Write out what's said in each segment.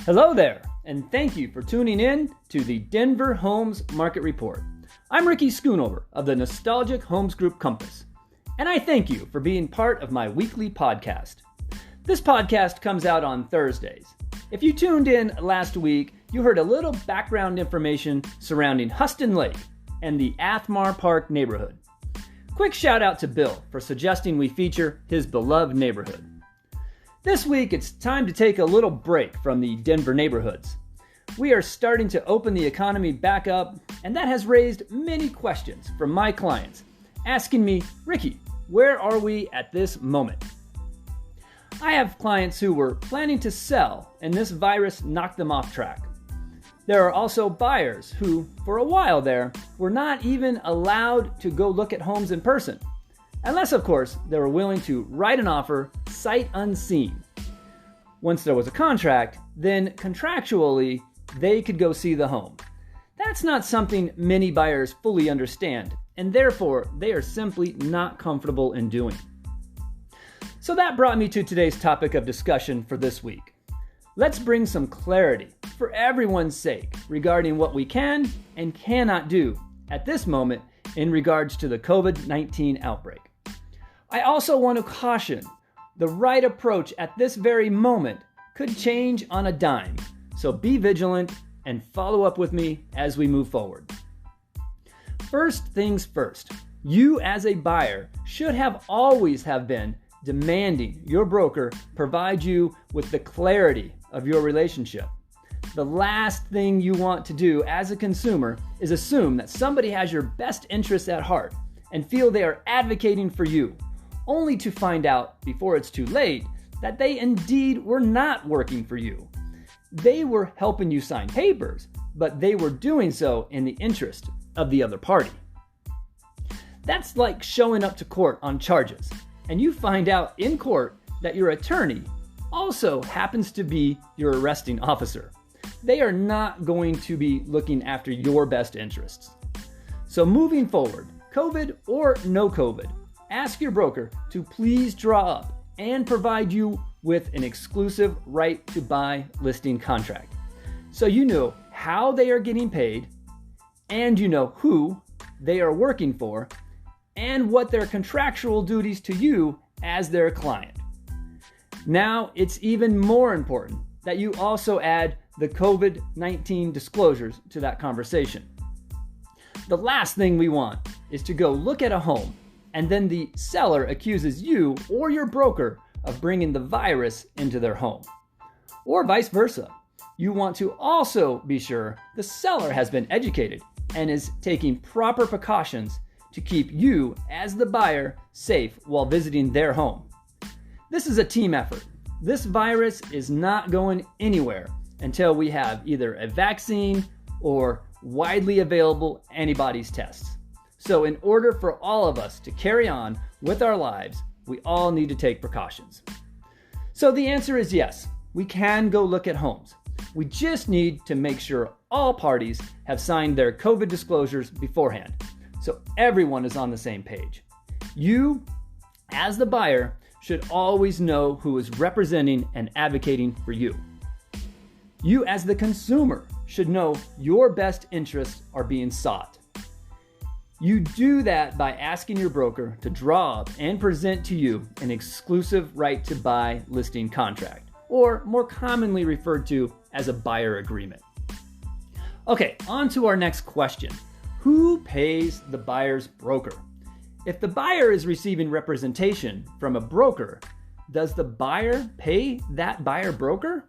Hello there, and thank you for tuning in to the Denver Homes Market Report. I'm Ricky.schoonover of the Nostalgic Homes Group Compass, and I thank you for being part of my weekly podcast. This podcast comes out on Thursdays. If you tuned in last week, you heard a little background information surrounding Huston Lake and the Athmar Park neighborhood. Quick shout out to Bill for suggesting we feature his beloved neighborhood. This week, it's time to take a little break from the Denver neighborhoods. We are starting to open the economy back up, and that has raised many questions from my clients, asking me, Ricky, where are we at this moment? I have clients who were planning to sell, and this virus knocked them off track. There are also buyers who, for a while there, were not even allowed to go look at homes in person. Unless, of course, they were willing to write an offer sight unseen. Once there was a contract, then contractually, they could go see the home. That's not something many buyers fully understand, and therefore, they are simply not comfortable in doing. So that brought me to today's topic of discussion for this week. Let's bring some clarity for everyone's sake regarding what we can and cannot do at this moment in regards to the COVID-19 outbreak. I also want to caution the right approach at this very moment could change on a dime, so be vigilant and follow up with me as we move forward. First things first, you as a buyer should always have been demanding your broker provide you with the clarity of your relationship. The last thing you want to do as a consumer is assume that somebody has your best interests at heart and feel they are advocating for you, only to find out before it's too late that they indeed were not working for you. They were helping you sign papers, but they were doing so in the interest of the other party. That's like showing up to court on charges, and you find out in court that your attorney also happens to be your arresting officer. They are not going to be looking after your best interests. So moving forward, COVID or no COVID, ask your broker to please draw up and provide you with an exclusive right to buy listing contract. So you know how they are getting paid, and you know who they are working for, and what their contractual duties to you as their client. Now, it's even more important that you also add the COVID-19 disclosures to that conversation. The last thing we want is to go look at a home and then the seller accuses you or your broker of bringing the virus into their home. Or vice versa. You want to also be sure the seller has been educated and is taking proper precautions to keep you as the buyer safe while visiting their home. This is a team effort. This virus is not going anywhere until we have either a vaccine or widely available antibodies tests. So in order for all of us to carry on with our lives, we all need to take precautions. So the answer is yes, we can go look at homes. We just need to make sure all parties have signed their COVID disclosures beforehand, so everyone is on the same page. You, as the buyer, should always know who is representing and advocating for you. You, as the consumer, should know your best interests are being sought. You do that by asking your broker to draw up and present to you an exclusive right to buy listing contract, or more commonly referred to as a buyer agreement. Okay, on to our next question. Who pays the buyer's broker? If the buyer is receiving representation from a broker, does the buyer pay that buyer broker?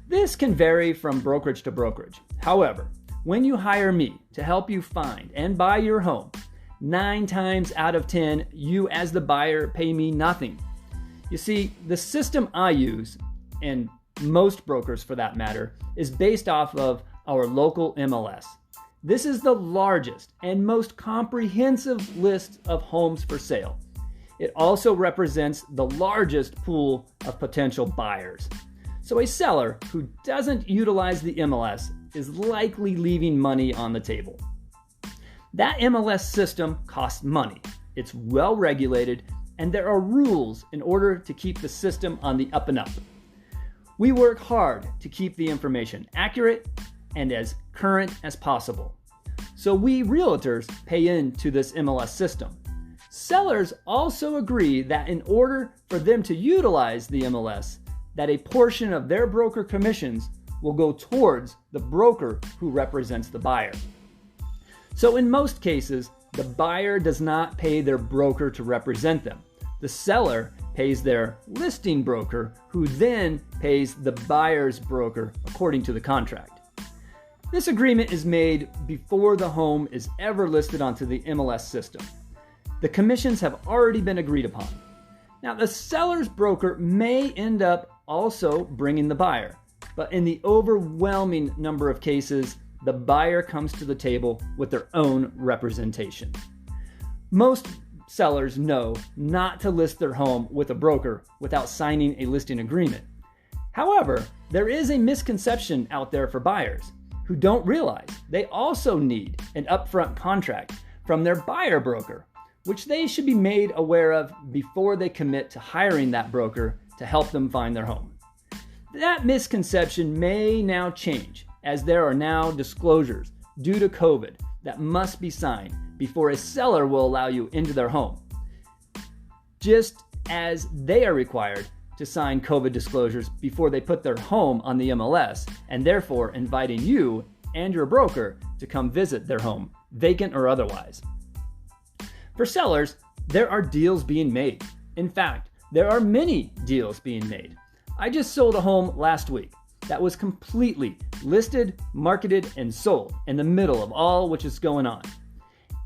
This can vary from brokerage to brokerage. However, when you hire me to help you find and buy your home, 9 times out of 10, you as the buyer pay me nothing. You see, the system I use, and most brokers for that matter, is based off of our local MLS. This is the largest and most comprehensive list of homes for sale. It also represents the largest pool of potential buyers. So a seller who doesn't utilize the MLS is likely leaving money on the table. That MLS system costs money. It's well regulated, and there are rules in order to keep the system on the up and up. We work hard to keep the information accurate and as current as possible. So we realtors pay into this MLS system. Sellers also agree that in order for them to utilize the MLS, that a portion of their broker commissions will go towards the broker who represents the buyer. So in most cases, the buyer does not pay their broker to represent them. The seller pays their listing broker, who then pays the buyer's broker according to the contract. This agreement is made before the home is ever listed onto the MLS system. The commissions have already been agreed upon. Now, the seller's broker may end up also bringing the buyer, but in the overwhelming number of cases, the buyer comes to the table with their own representation. Most sellers know not to list their home with a broker without signing a listing agreement. However, there is a misconception out there for buyers who don't realize they also need an upfront contract from their buyer broker, which they should be made aware of before they commit to hiring that broker to help them find their home. That misconception may now change, as there are now disclosures due to COVID that must be signed before a seller will allow you into their home, just as they are required to sign COVID disclosures before they put their home on the MLS, and therefore inviting you and your broker to come visit their home, vacant or otherwise. For sellers, there are deals being made. In fact, there are many deals being made. I just sold a home last week that was completely listed, marketed, and sold in the middle of all which is going on.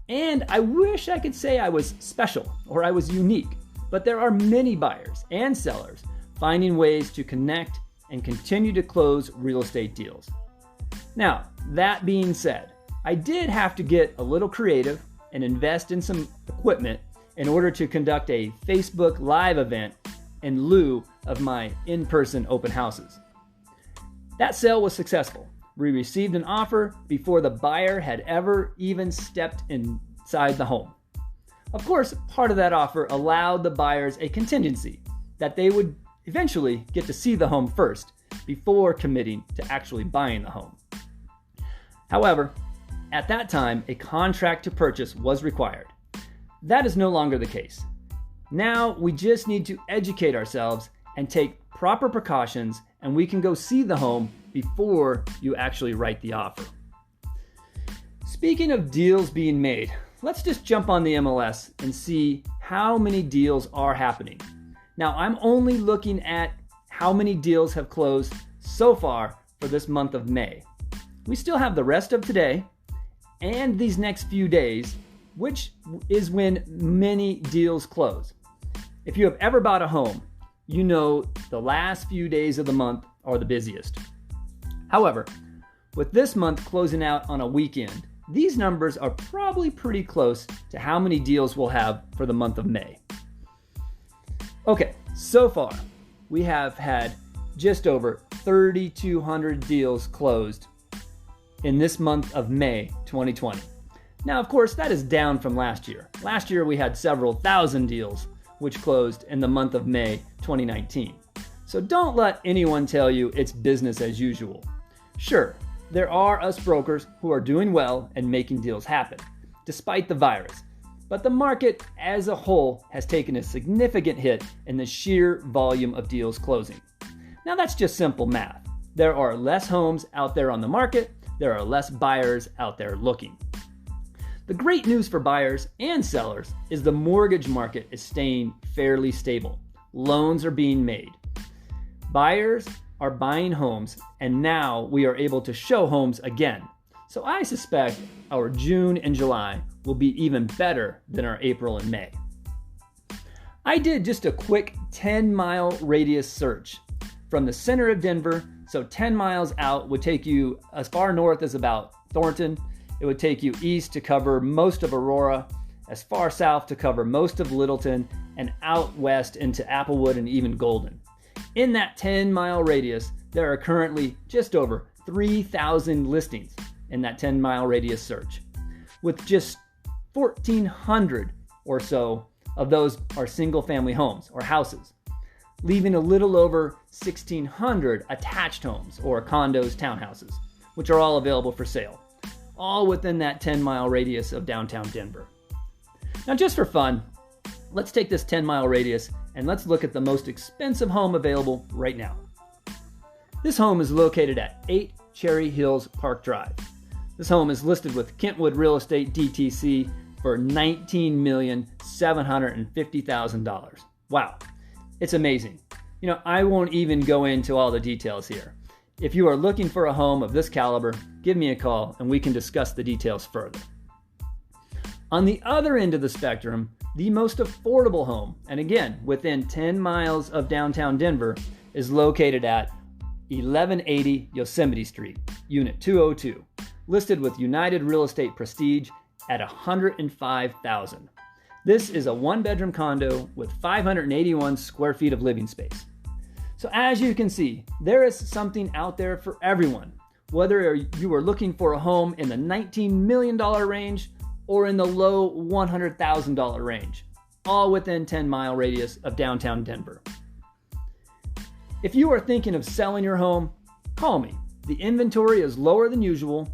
And I wish I could say I was special or I was unique, but there are many buyers and sellers finding ways to connect and continue to close real estate deals. Now, that being said, I did have to get a little creative and invest in some equipment in order to conduct a Facebook Live event in lieu of my in-person open houses. That sale was successful. We received an offer before the buyer had ever even stepped inside the home. Of course, part of that offer allowed the buyers a contingency that they would eventually get to see the home first before committing to actually buying the home. However, at that time, a contract to purchase was required. That is no longer the case. Now we just need to educate ourselves and take proper precautions, and we can go see the home before you actually write the offer. Speaking of deals being made, let's just jump on the MLS and see how many deals are happening. Now, I'm only looking at how many deals have closed so far for this month of May. We still have the rest of today and these next few days, which is when many deals close. If you have ever bought a home, you know the last few days of the month are the busiest. However, with this month closing out on a weekend, these numbers are probably pretty close to how many deals we'll have for the month of May. Okay, so far we have had just over 3,200 deals closed in this month of May 2020. Now, of course, that is down from last year. Last year we had several thousand deals which closed in the month of May 2019. So don't let anyone tell you it's business as usual. Sure, there are us brokers who are doing well and making deals happen, despite the virus. But the market as a whole has taken a significant hit in the sheer volume of deals closing. Now that's just simple math. There are less homes out there on the market. There are less buyers out there looking. The great news for buyers and sellers is the mortgage market is staying fairly stable. Loans are being made. Buyers are buying homes, and now we are able to show homes again. So I suspect our June and July will be even better than our April and May. I did just a quick 10-mile radius search from the center of Denver. So 10 miles out would take you as far north as about Thornton. It would take you east to cover most of Aurora, as far south to cover most of Littleton, and out west into Applewood and even Golden. In that 10-mile radius, there are currently just over 3,000 listings in that 10-mile radius search, with just 1,400 or so of those are single-family homes or houses. leaving a little over 1,600 attached homes or condos, townhouses, which are all available for sale, all within that 10-mile radius of downtown Denver. Now, just for fun, let's take this 10-mile radius and let's look at the most expensive home available right now. This home is located at 8 Cherry Hills Park Drive. This home is listed with Kentwood Real Estate DTC for $19,750,000. Wow, it's amazing. I won't even go into all the details here. If you are looking for a home of this caliber, give me a call and we can discuss the details further. On the other end of the spectrum, the most affordable home, and again, within 10 miles of downtown Denver, is located at 1180 Yosemite Street, Unit 202, listed with United Real Estate Prestige at $105,000. This is a one-bedroom condo with 581 square feet of living space. So as you can see, there is something out there for everyone, whether you are looking for a home in the $19 million range or in the low $100,000 range, all within 10-mile radius of downtown Denver. If you are thinking of selling your home, call me. The inventory is lower than usual,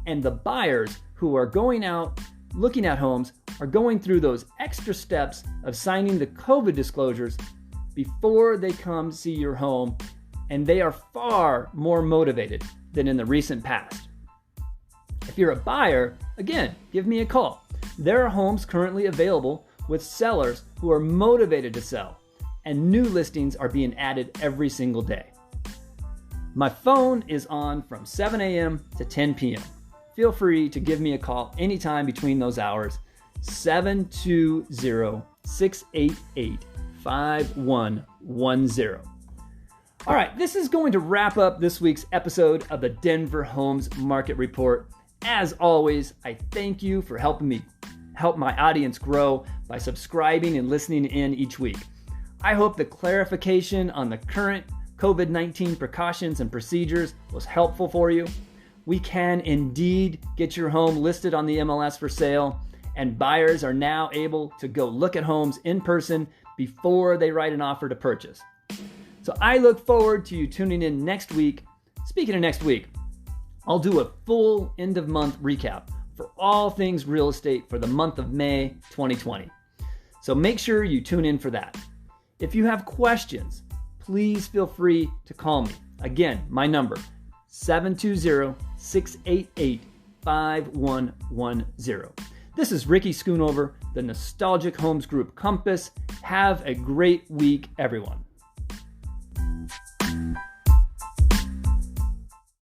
and the buyers who are going out looking at homes are going through those extra steps of signing the COVID disclosures before they come see your home, and they are far more motivated than in the recent past. If you're a buyer, again, give me a call. There are homes currently available with sellers who are motivated to sell, and new listings are being added every single day. My phone is on from 7 a.m. to 10 p.m. Feel free to give me a call anytime between those hours, 720-688-5110. All right, this is going to wrap up this week's episode of the Denver Homes Market Report. As always, I thank you for helping me help my audience grow by subscribing and listening in each week. I hope the clarification on the current COVID-19 precautions and procedures was helpful for you. We can indeed get your home listed on the MLS for sale, and buyers are now able to go look at homes in person before they write an offer to purchase. So I look forward to you tuning in next week. Speaking of next week, I'll do a full end-of-month recap for all things real estate for the month of May 2020. So make sure you tune in for that. If you have questions, please feel free to call me. Again, my number, 720-688-5110. This is Ricky Schoonover, the Nostalgic Homes Group Compass. Have a great week, everyone.